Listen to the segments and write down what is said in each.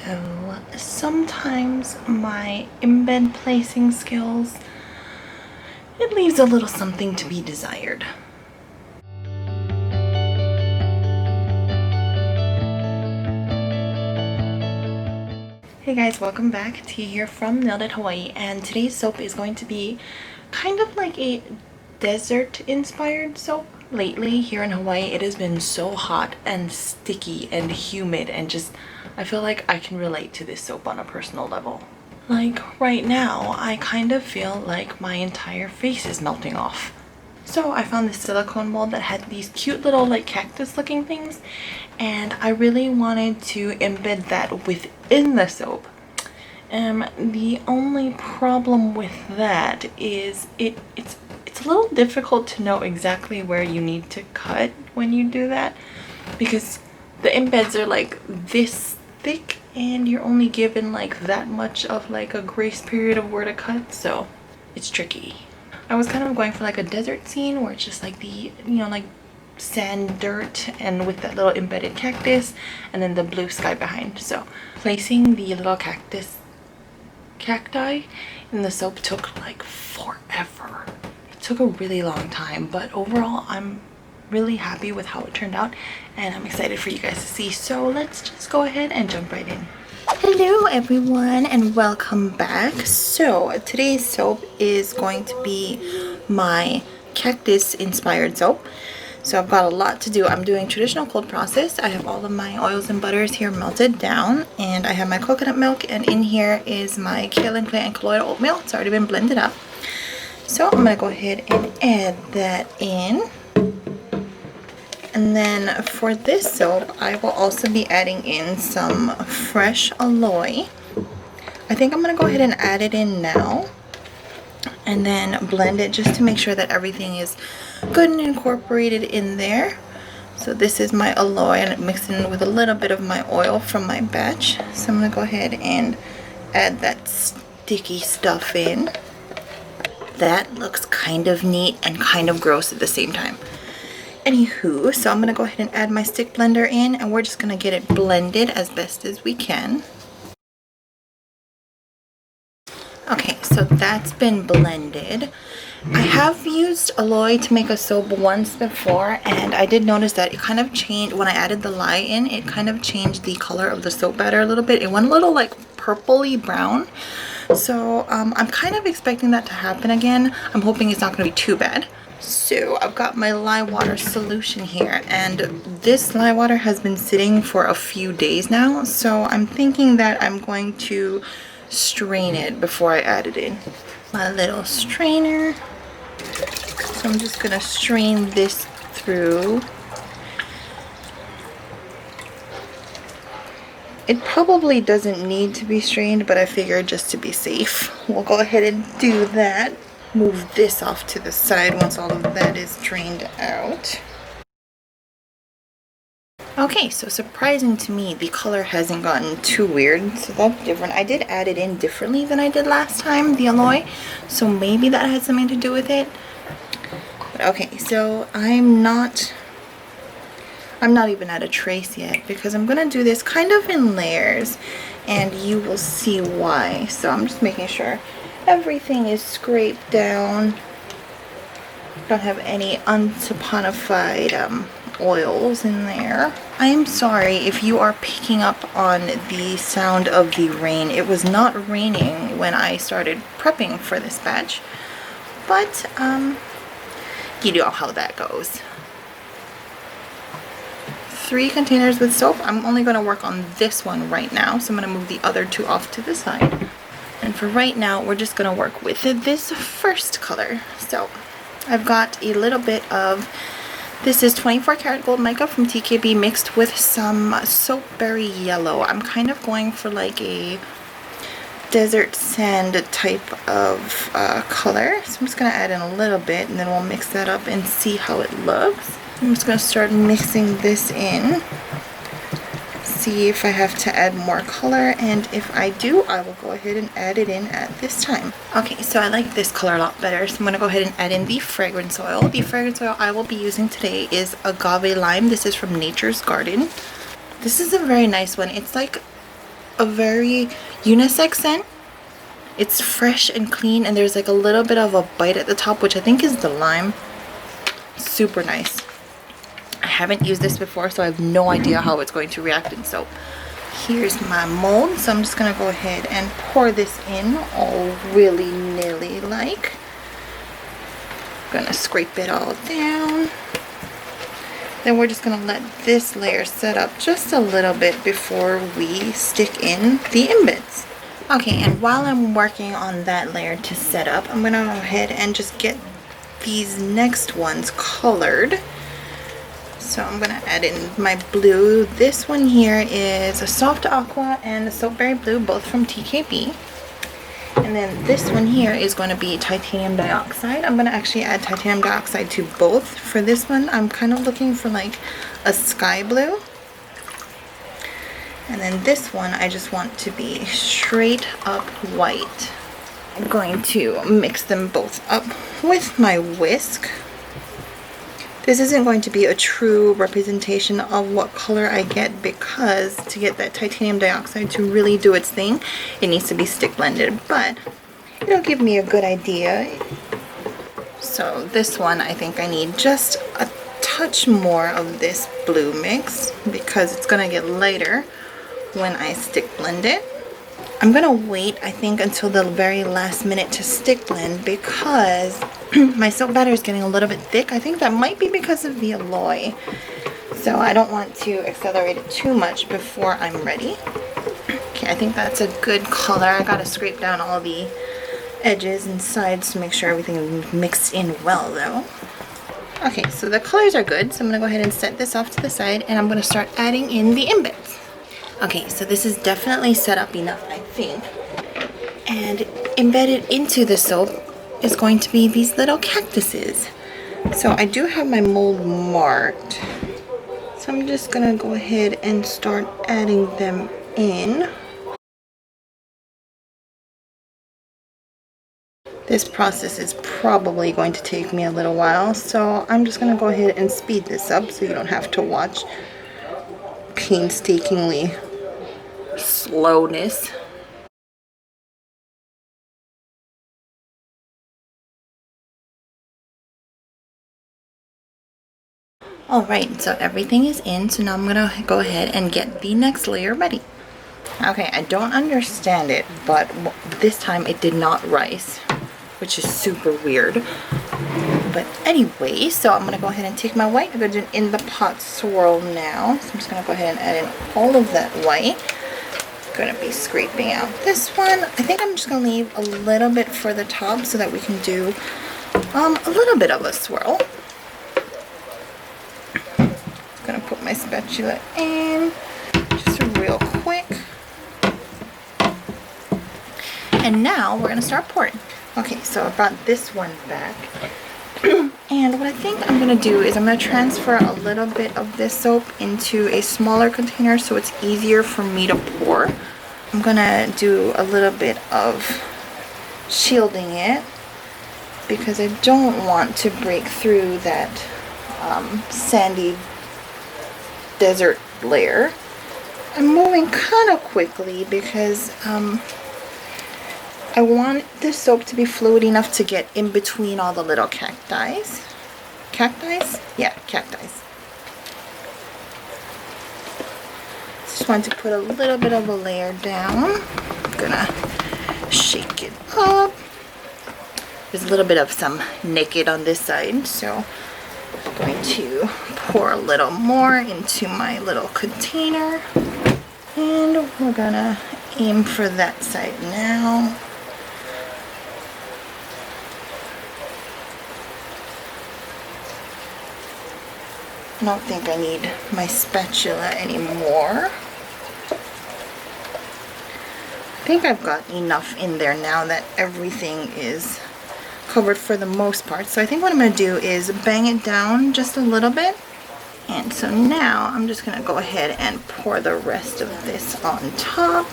So sometimes my embed placing skills, it leaves a little something to be desired. Hey guys, welcome back. Tia here from Untitled Hawaii, and today's soap is going to be kind of like a desert inspired soap. Lately here in Hawaii, it has been so hot and sticky and humid, and just I feel like I can relate to this soap on a personal level. Like right now, I kind of feel like my entire face is melting off. So I found this silicone mold that had these cute little like cactus looking things, and I really wanted to embed that within the soap. The only problem with that is it's a little difficult to know exactly where you need to cut when you do that, because the embeds are like this thick and you're only given like that much of like a grace period of where to cut, so it's tricky. I was kind of going for like a desert scene where it's just like the, like sand, dirt, and with that little embedded cactus, and then the blue sky behind. So placing the little cacti in the soap took like forever. It took a really long time, but overall I'm really happy with how it turned out, and I'm excited for you guys to see. So let's just go ahead and jump right in. Hello everyone and welcome back. So today's soap is going to be my cactus inspired soap. So I've got a lot to do. I'm doing traditional cold process. I have all of my oils and butters here melted down, and I have my coconut milk, and in here is my kale and clay and colloidal oatmeal. It's already been blended up. So I'm gonna go ahead and add that in. And then for this soap, I will also be adding in some fresh aloe. I think I'm going to go ahead and add it in now and then blend it just to make sure that everything is good and incorporated in there. So this is my aloe, and it mixed in with a little bit of my oil from my batch. So I'm going to go ahead and add that sticky stuff in. That looks kind of neat and kind of gross at the same time. Anywho, so I'm gonna go ahead and add my stick blender in, and we're just gonna get it blended as best as we can. Okay, so that's been blended. I have used aloe to make a soap once before, and I did notice that it kind of changed when I added the lye in. It kind of changed the color of the soap batter a little bit. It went a little like purpley brown. So I'm kind of expecting that to happen again. I'm hoping it's not gonna be too bad. So I've got my lye water solution here, and this lye water has been sitting for a few days now, so I'm thinking that I'm going to strain it before I add it in. My little strainer. So I'm just gonna strain this through. It probably doesn't need to be strained, but I figured just to be safe, we'll go ahead and do that. Move this off to the side once all of that is drained out. Okay, so surprising to me, the color hasn't gotten too weird, so that's different. I did add it in differently than I did last time, the aloe, so maybe that had something to do with it. But okay, so I'm not even at a trace yet, because I'm gonna do this kind of in layers, and you will see why. So I'm just making sure everything is scraped down. Don't have any unsaponified oils in there. I am sorry if you are picking up on the sound of the rain. It was not raining when I started prepping for this batch, but you know how that goes. 3 containers with soap. I'm only going to work on this one right now, so I'm going to move the other 2 off to the side. And for right now, we're just going to work with this first color. So I've got a little bit of, this is 24 karat gold mica from TKB mixed with some soapberry yellow. I'm kind of going for like a desert sand type of color. So I'm just going to add in a little bit, and then we'll mix that up and see how it looks. I'm just going to start mixing this in. See if I have to add more color, and if I do, I will go ahead and add it in at this time. Okay, so I like this color a lot better, so I'm going to go ahead and add in the fragrance oil. The fragrance oil I will be using today is agave lime. This is from Nature's Garden. This is a very nice one. It's like a very unisex scent. It's fresh and clean, and there's like a little bit of a bite at the top, which I think is the lime. Super nice. I haven't used this before, so I have no idea how it's going to react in soap. Here's my mold, so I'm just gonna go ahead and pour this in all willy-nilly like. Gonna scrape it all down. Then we're just gonna let this layer set up just a little bit before we stick in the embeds. Okay, and while I'm working on that layer to set up, I'm gonna go ahead and just get these next ones colored. So I'm gonna add in my blue. This one here is a soft aqua and a soapberry blue, both from TKB. And then this one here is going to be titanium dioxide. I'm going to actually add titanium dioxide to both. For this one, I'm kind of looking for like a sky blue. And then this one, I just want to be straight up white. I'm going to mix them both up with my whisk. This isn't going to be a true representation of what color I get, because to get that titanium dioxide to really do its thing, it needs to be stick blended, but it'll give me a good idea. So this one, I think I need just a touch more of this blue mix because it's gonna get lighter when I stick blend it. I'm gonna wait, I think, until the very last minute to stick blend because my soap batter is getting a little bit thick. I think that might be because of the aloe. So I don't want to accelerate it too much before I'm ready. Okay, I think that's a good color. I gotta scrape down all the edges and sides to make sure everything is mixed in well though. Okay, so the colors are good. So I'm gonna go ahead and set this off to the side and I'm gonna start adding in the embeds. Okay, so this is definitely set up enough, I think. And embedded into the soap is going to be these little cactuses. So I do have my mold marked. So I'm just gonna go ahead and start adding them in. This process is probably going to take me a little while, so I'm just gonna go ahead and speed this up so you don't have to watch painstakingly slowness. Alright, so everything is in, so now I'm gonna go ahead and get the next layer ready. Okay, I don't understand it, but this time it did not rise, which is super weird. But anyway, so I'm gonna go ahead and take my white. I'm gonna do an in the pot swirl now. So I'm just gonna go ahead and add in all of that white. Gonna be scraping out this one. I think I'm just gonna leave a little bit for the top so that we can do a little bit of a swirl. Just gonna put my spatula in just real quick. And now we're gonna start pouring. Okay, so I brought this one back. And what I think I'm gonna do is I'm gonna transfer a little bit of this soap into a smaller container so it's easier for me to pour. I'm gonna do a little bit of shielding it because I don't want to break through that sandy desert layer. I'm moving kind of quickly because I want this soap to be fluid enough to get in between all the little cacti. Cacti? Yeah, cacti. Just want to put a little bit of a layer down. I'm gonna shake it up. There's a little bit of some naked on this side, so I'm going to pour a little more into my little container. And we're gonna aim for that side now. I don't think I need my spatula anymore. I think I've got enough in there now that everything is covered for the most part. So I think what I'm going to do is bang it down just a little bit. And so now I'm just going to go ahead and pour the rest of this on top,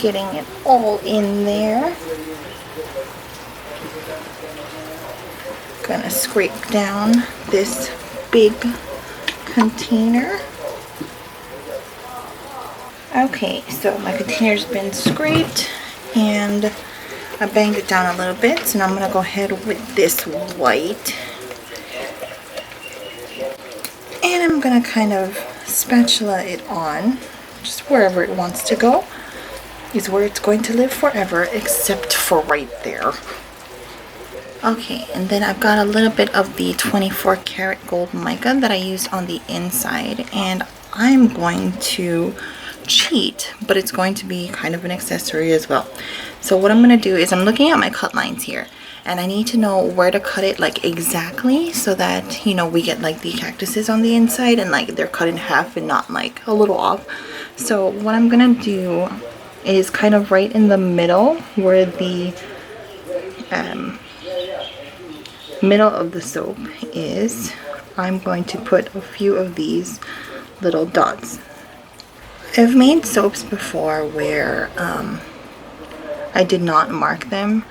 getting it all in there. Gonna scrape down this big container. Okay, so my container's been scraped and I banged it down a little bit. So now I'm gonna go ahead with this white. And I'm gonna kind of spatula it on, just wherever it wants to go is where it's going to live forever, except for right there. Okay, and then I've got a little bit of the 24 karat gold mica that I used on the inside, and I'm going to cheat, but it's going to be kind of an accessory as well. So what I'm going to do is I'm looking at my cut lines here, and I need to know where to cut it like exactly so that, you know, we get like the cactuses on the inside and like they're cut in half and not like a little off. So what I'm going to do is kind of right in the middle where the middle of the soap is, I'm going to put a few of these little dots. I've made soaps before where I did not mark them,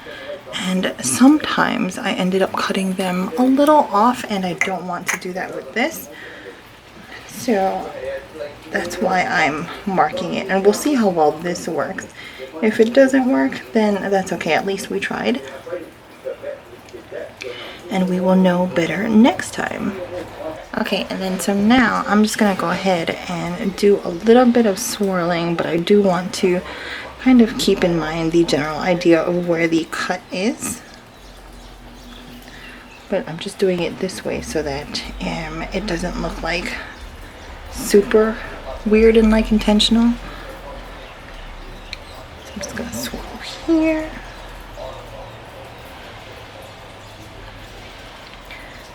and sometimes I ended up cutting them a little off, and I don't want to do that with this. So that's why I'm marking it, and we'll see how well this works. If it doesn't work, then that's okay. At least we tried. And we will know better next time. Okay, and then so now I'm just gonna go ahead and do a little bit of swirling, but I do want to kind of keep in mind the general idea of where the cut is. But I'm just doing it this way so that it doesn't look like super weird and like intentional. So I'm just gonna swirl here.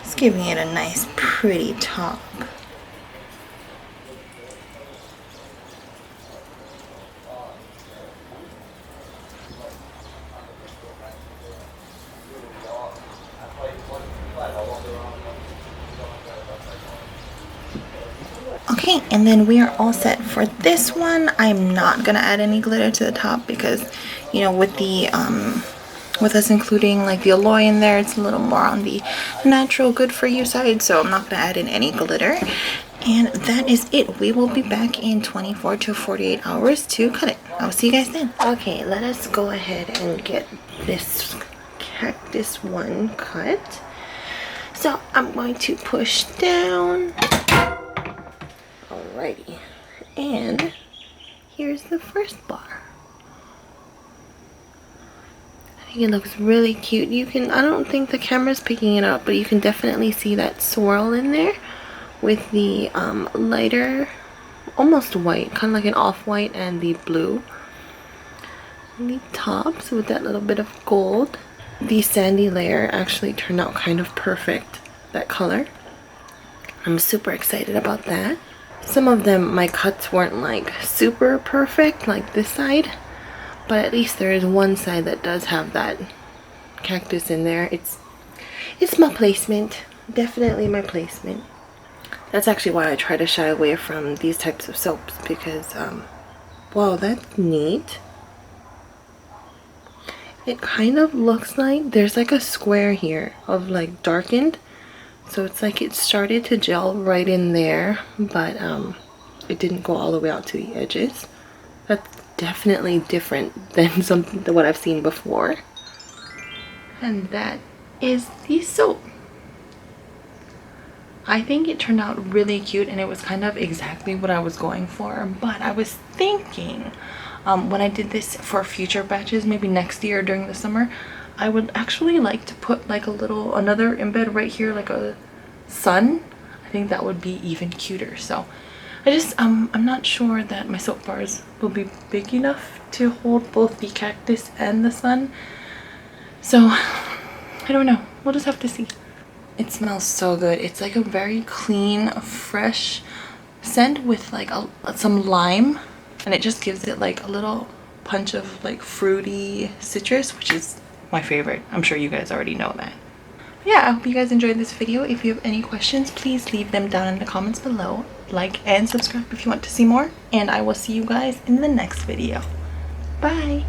Just giving it a nice pretty top. Okay, and then we are all set for this one. I'm not gonna add any glitter to the top because, you know, with the with us including like the aloe in there, it's a little more on the natural good for you side, so I'm not gonna add in any glitter. And that is it. We will be back in 24 to 48 hours to cut it. I'll see you guys then. Okay, let us go ahead and get this cactus one cut. So I'm going to push down. Alrighty, and here's the first bar. I think it looks really cute. You can, I don't think the camera's picking it up, but you can definitely see that swirl in there with the lighter, almost white, kind of like an off-white, and the blue. And the tops with that little bit of gold. The sandy layer actually turned out kind of perfect, that color. I'm super excited about that. Some of them, my cuts weren't like super perfect, like this side, but at least there is one side that does have that cactus in there. It's my placement, definitely my placement. That's actually why I try to shy away from these types of soaps, because wow, that's neat. It kind of looks like there's like a square here of like darkened. So it's like it started to gel right in there, but it didn't go all the way out to the edges. That's definitely different than what I've seen before. And that is the soap. I think it turned out really cute, and it was kind of exactly what I was going for. But I was thinking when I did this for future batches, maybe next year during the summer, I would actually like to put like a little, another embed right here, like a sun. I think that would be even cuter. So I just, I'm not sure that my soap bars will be big enough to hold both the cactus and the sun. So I don't know. We'll just have to see. It smells so good. It's like a very clean, fresh scent with like some lime, and it just gives it like a little punch of like fruity citrus, which is my favorite. I'm sure you guys already know that. Yeah, I hope you guys enjoyed this video. If you have any questions, please leave them down in the comments below. Like and subscribe if you want to see more, and I will see you guys in the next video. Bye.